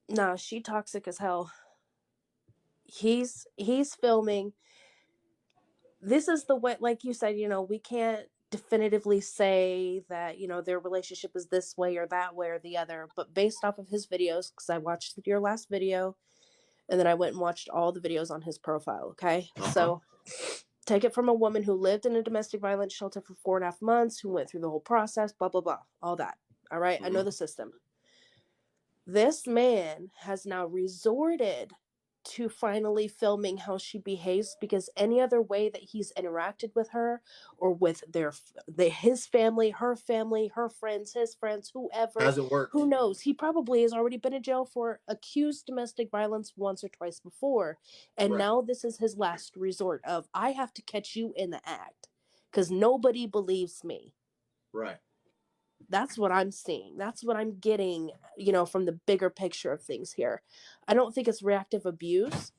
No, she toxic as hell. He's filming. This is the way, like you said, we can't definitively say that, their relationship is this way or that way or the other, but based off of his videos, because I watched your last video and then I went and watched all the videos on his profile, okay? Uh-huh. So take it from a woman who lived in a domestic violence shelter for 4.5 months, who went through the whole process, blah, blah, blah, all that. All right, I know Mm-hmm. the system. This man has now resorted to finally filming how she behaves, because any other way that he's interacted with her or with his family, her friends, his friends, whoever, Hasn't who worked. knows, he probably has already been in jail for accused domestic violence once or twice before, and Right. now this is his last resort of, I have to catch you in the act because nobody believes me. Right. That's what I'm seeing. That's what I'm getting, from the bigger picture of things here. I don't think it's reactive abuse.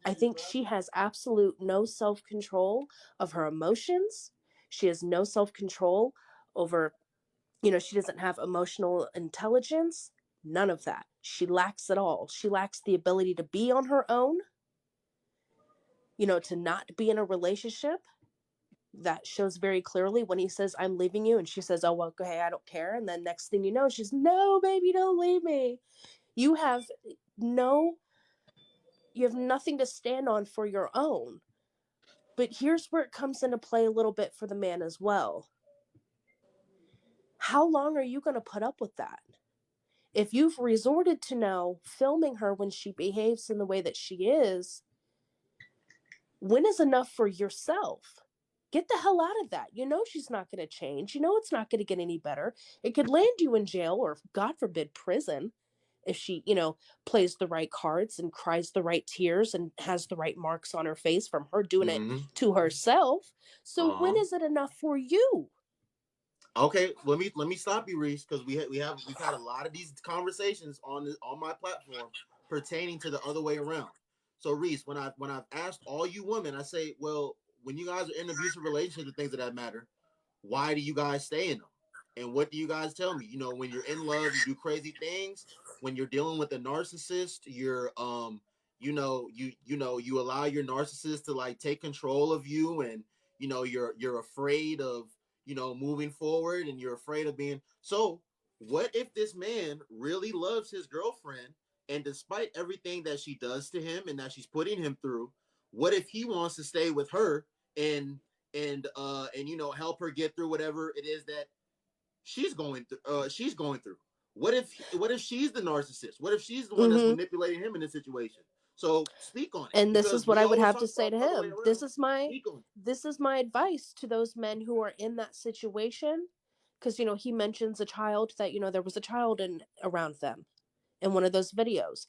I think she has absolute no self control of her emotions. She has no self control over, she doesn't have emotional intelligence. None of that. She lacks it all. She lacks the ability to be on her own, to not be in a relationship. That shows very clearly when he says, I'm leaving you. And she says, oh, well, hey, I don't care. And then next thing you know, she's, no, baby, don't leave me. You have no, you have nothing to stand on for your own. But here's where it comes into play a little bit for the man as well. How long are you going to put up with that? If you've resorted to now filming her when she behaves in the way that she is, when is enough for yourself? Get the hell out of that. You know she's not going to change. You know it's not going to get any better. It could land you in jail or, God forbid, prison if she, plays the right cards and cries the right tears and has the right marks on her face from her doing it Mm-hmm. to herself. So when Uh-huh. is it enough for you? Okay, let me stop you, Reese, because we've had a lot of these conversations on my platform pertaining to the other way around. So, Reese, when I've asked all you women, I say, well, when you guys are in abusive relationships and things of that matter, why do you guys stay in them? And what do you guys tell me? When you're in love, you do crazy things. When you're dealing with a narcissist, you allow your narcissist to like take control of you, and you're afraid of moving forward, and you're afraid of being so. What if this man really loves his girlfriend, and despite everything that she does to him and that she's putting him through, what if he wants to stay with her and help her get through whatever it is that she's going through. What if she's the narcissist? What if she's the one that's Mm-hmm. manipulating him in this situation? So speak on it, And this because is what we I would always have to talk say about to the other way him. around. Speak on it. This is my advice to those men who are in that situation, because he mentions a child, that there was a child in around them in one of those videos.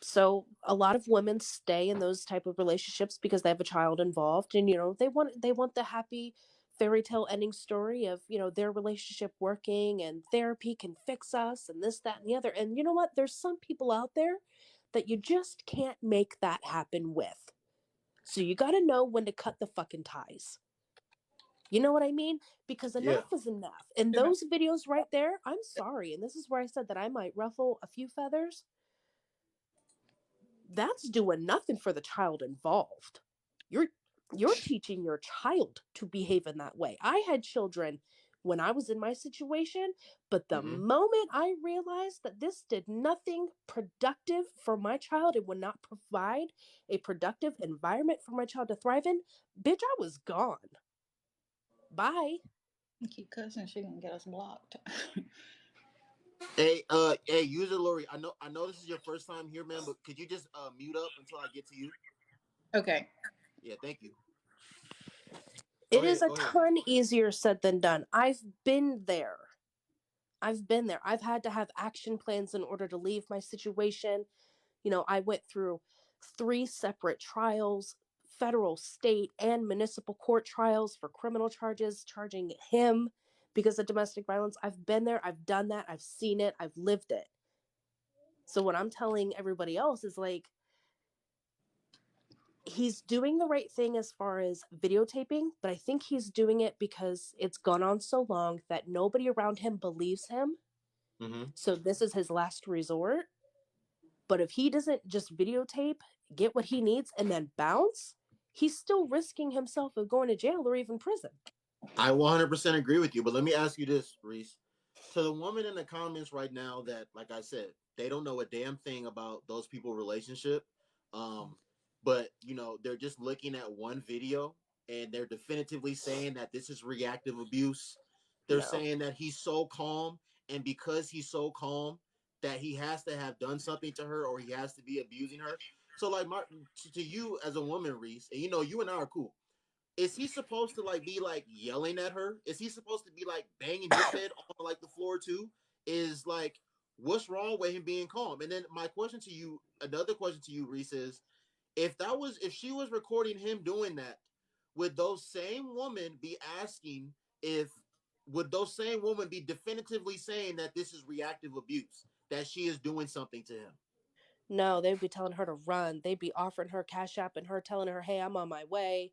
So a lot of women stay in those type of relationships because they have a child involved, and they want the happy fairy tale ending story of their relationship working and therapy can fix us and this, that, and the other. And you know what, there's some people out there that you just can't make that happen with. So you got to know when to cut the fucking ties. You know what I mean? Because Yeah. enough is enough. And those videos right there, I'm sorry, and this is where I said that I might ruffle a few feathers. That's doing nothing for the child involved. You're you're teaching your child to behave in that way. I had children when I was in my situation, but the Mm-hmm. moment I realized that this did nothing productive for my child, it would not provide a productive environment for my child to thrive in, bitch, I was gone. Bye. Keep cussing, she gonna get us blocked. Hey, user Lori. I know this is your first time here, man, but could you just mute up until I get to you? Okay. Yeah, thank you. Go It ahead. is a Go ahead. ton easier said than done. I've been there. I've been there. I've had to have action plans in order to leave my situation. I went through 3 separate trials, federal, state, and municipal court trials for criminal charges, charging him because of domestic violence. I've been there. I've done that. I've seen it. I've lived it. So what I'm telling everybody else is like, he's doing the right thing as far as videotaping, but I think he's doing it because it's gone on so long that nobody around him believes him. Mm-hmm. So this is his last resort. But if he doesn't just videotape, get what he needs, and then bounce, he's still risking himself of going to jail or even prison. I 100% agree with you, but let me ask you this, Reese. To the woman in the comments right now that, like I said, they don't know a damn thing about those people's relationship, but they're just looking at one video and they're definitively saying that this is reactive abuse. They're No. saying that he's so calm, and because he's so calm, that he has to have done something to her or he has to be abusing her. So, like, to you as a woman, Reese, and you and I are cool, is he supposed to like be like yelling at her? Is he supposed to be like banging his head on like the floor too? Is like, what's wrong with him being calm? And then my question to you, another question to you, Reese, is if she was recording him doing that, would those same women be asking if would those same women be definitively saying that this is reactive abuse, that she is doing something to him? No, they'd be telling her to run. They'd be offering her Cash App and her telling her, hey, I'm on my way.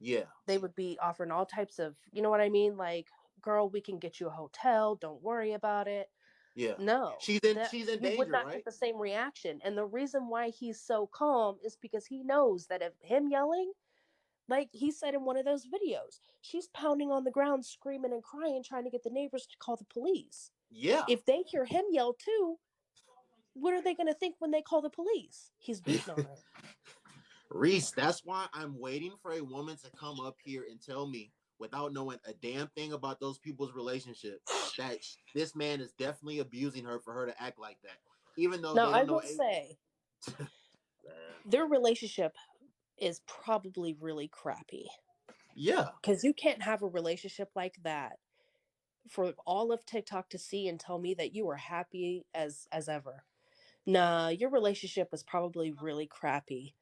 Yeah, They would be offering all types of, you know what I mean? Like, girl, we can get you a hotel. Don't worry about it. yeah. No, She's that in you would danger, not get right? the same reaction. And the reason why he's so calm is because he knows that if him yelling, like he said in one of those videos, she's pounding on the ground, screaming and crying, trying to get the neighbors to call the police. Yeah. If they hear him yell too, what are they going to think when they call the police? He's beating on her. Reese, that's why I'm waiting for a woman to come up here and tell me, without knowing a damn thing about those people's relationship, that this man is definitely abusing her for her to act like that. Even though Now, they I don't know will a. say Man. their relationship is probably really crappy Yeah. because you can't have a relationship like that for all of TikTok to see and tell me that you are happy as ever. Nah, your relationship is probably really crappy.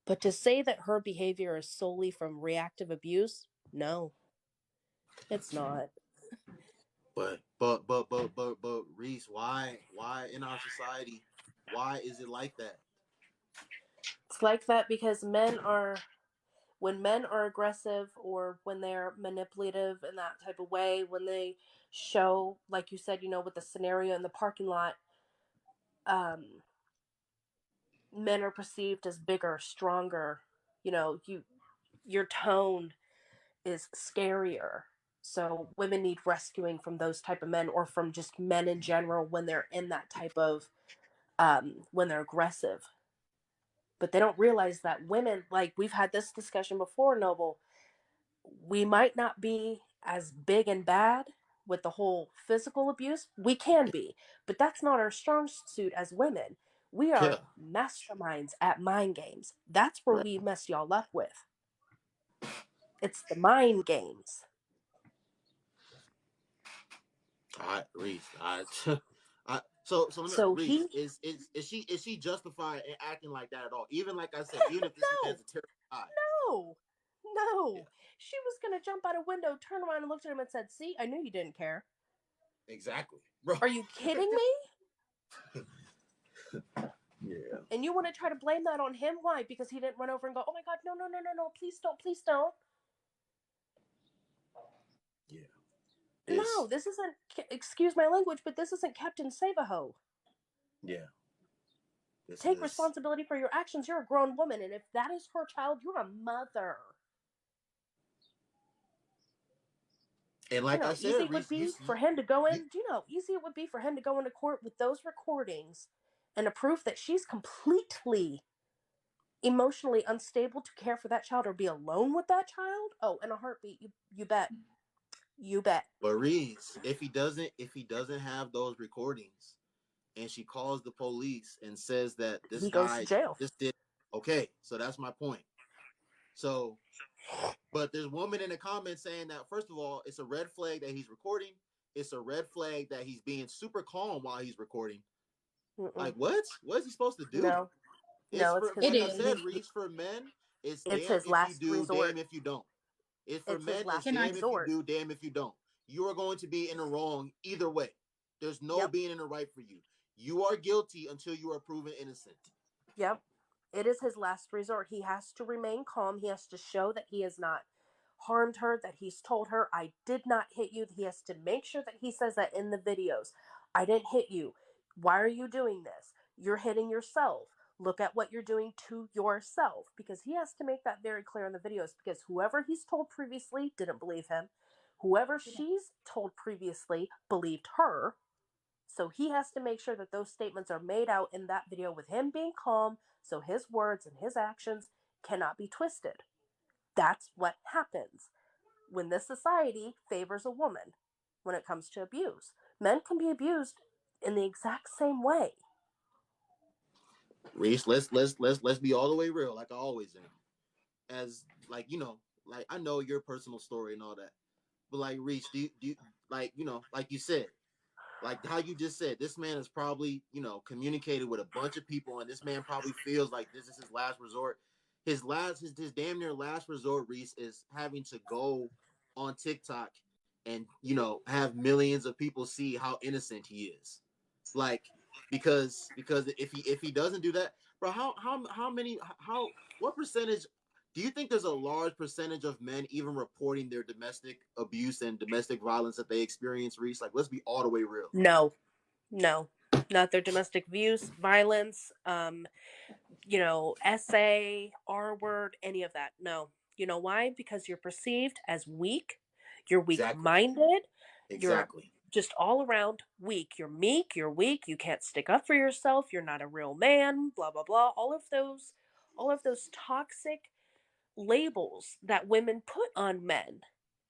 But to say that her behavior is solely from reactive abuse, no, it's not. But Reese, why in our society, why is it like that? It's like that because when men are aggressive or when they're manipulative in that type of way, when they show, like you said, with the scenario in the parking lot, um, men are perceived as bigger, stronger. Your tone is scarier. So women need rescuing from those type of men or from just men in general when they're in that type of when they're aggressive. But they don't realize that women, like we've had this discussion before, Noble, we might not be as big and bad with the whole physical abuse. We can be, but that's not our strong suit as women. We are Yeah. masterminds at mind games. That's where Right. we mess y'all up with. It's the mind games. Reese. So let me So Reese, he is she justified in acting like that at all? Even like I said, even if this man's no, a terrible guy. no, Yeah, no. She was gonna jump out a window, turn around and looked at him and said, "See, I knew you didn't care." exactly. Bro. Are you kidding me? Yeah. And you want to try to blame that on him? Why? Because he didn't run over and go, "Oh my God, no, no, no, no, no, please don't." Yeah. No, It's this isn't. Excuse my language, but this isn't Captain Save-A-Ho. yeah. This Take is responsibility for your actions. You're a grown woman, and if that is her child, you're a mother. and You like know I how easy said, it would Reese, be for him to go in. Do you know how easy it would be for him to go into court with those recordings and to prove that she's completely emotionally unstable to care for that child or be alone with that child? Oh, in a heartbeat, you bet. You bet. but Reese, if he doesn't have those recordings, and she calls the police and says that this He goes to guy jail. just did, okay, so that's my point. So, but there's a woman in the comments saying that, first of all, it's a red flag that he's recording. It's a red flag that he's being super calm while he's recording. Mm-mm. Like, what is he supposed to do? No, It's no, it's for, his. It like I said, is. Reese, for men, it's It's damn his if you last do, damn resort. if you don't. It's for It's his men, it's last Can I? damn if you resort. do, damn if you don't. You are going to be in the wrong either way. There's no Yep. being in the right for you. You are guilty until you are proven innocent. Yep. It is his last resort. He has to remain calm. He has to show that he has not harmed her, that he's told her, I did not hit you. He has to make sure that he says that in the videos. I didn't hit you. Why are you doing this? You're hitting yourself. Look at what you're doing to yourself, because he has to make that very clear in the videos, because whoever he's told previously didn't believe him. Whoever she's told previously believed her. So he has to make sure that those statements are made out in that video with him being calm, so his words and his actions cannot be twisted. That's what happens when this society favors a woman when it comes to abuse. Men can be abused in the exact same way. Reese, let's be all the way real, like I always am. As like like I know your personal story and all that, but like Reese, do you like like you said, like how you just said, this man has probably communicated with a bunch of people, and this man probably feels like this is his last resort. His damn near last resort, Reese, is having to go on TikTok and have millions of people see how innocent he is. Like because if he doesn't do that, bro, how many how what percentage do you think there's a large percentage of men even reporting their domestic abuse and domestic violence that they experience, Reese? Like, let's be all the way real. No, no, not their domestic abuse, violence, essay, R word, any of that. No. You know why? Because you're perceived as weak, you're weak Exactly. minded, you're Exactly. just all around weak. You're meek, you're weak, you can't stick up for yourself, you're not a real man, blah blah blah. All of those toxic labels that women put on men.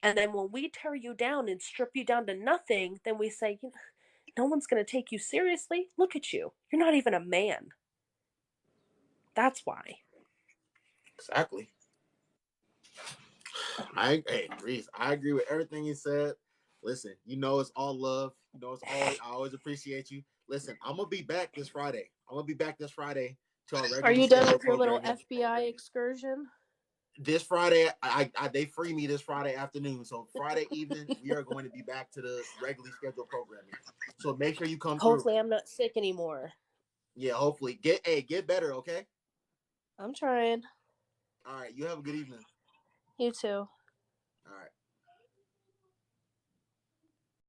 And then when we tear you down and strip you down to nothing, then we say, no one's going to take you seriously. Look at you. You're not even a man. That's why. Exactly. Hey, Reese, I agree with everything you said. Listen, it's all love. I always appreciate you. Listen, I'm gonna be back this Friday. To our Are regularly you done scheduled with your little programming. FBI excursion? This Friday, they free me this Friday afternoon. So Friday evening, we are going to be back to the regularly scheduled programming. So make sure you come through. Hopefully, I'm not sick anymore. Yeah, hopefully get better. Okay. I'm trying. All right. You have a good evening. You too. All right.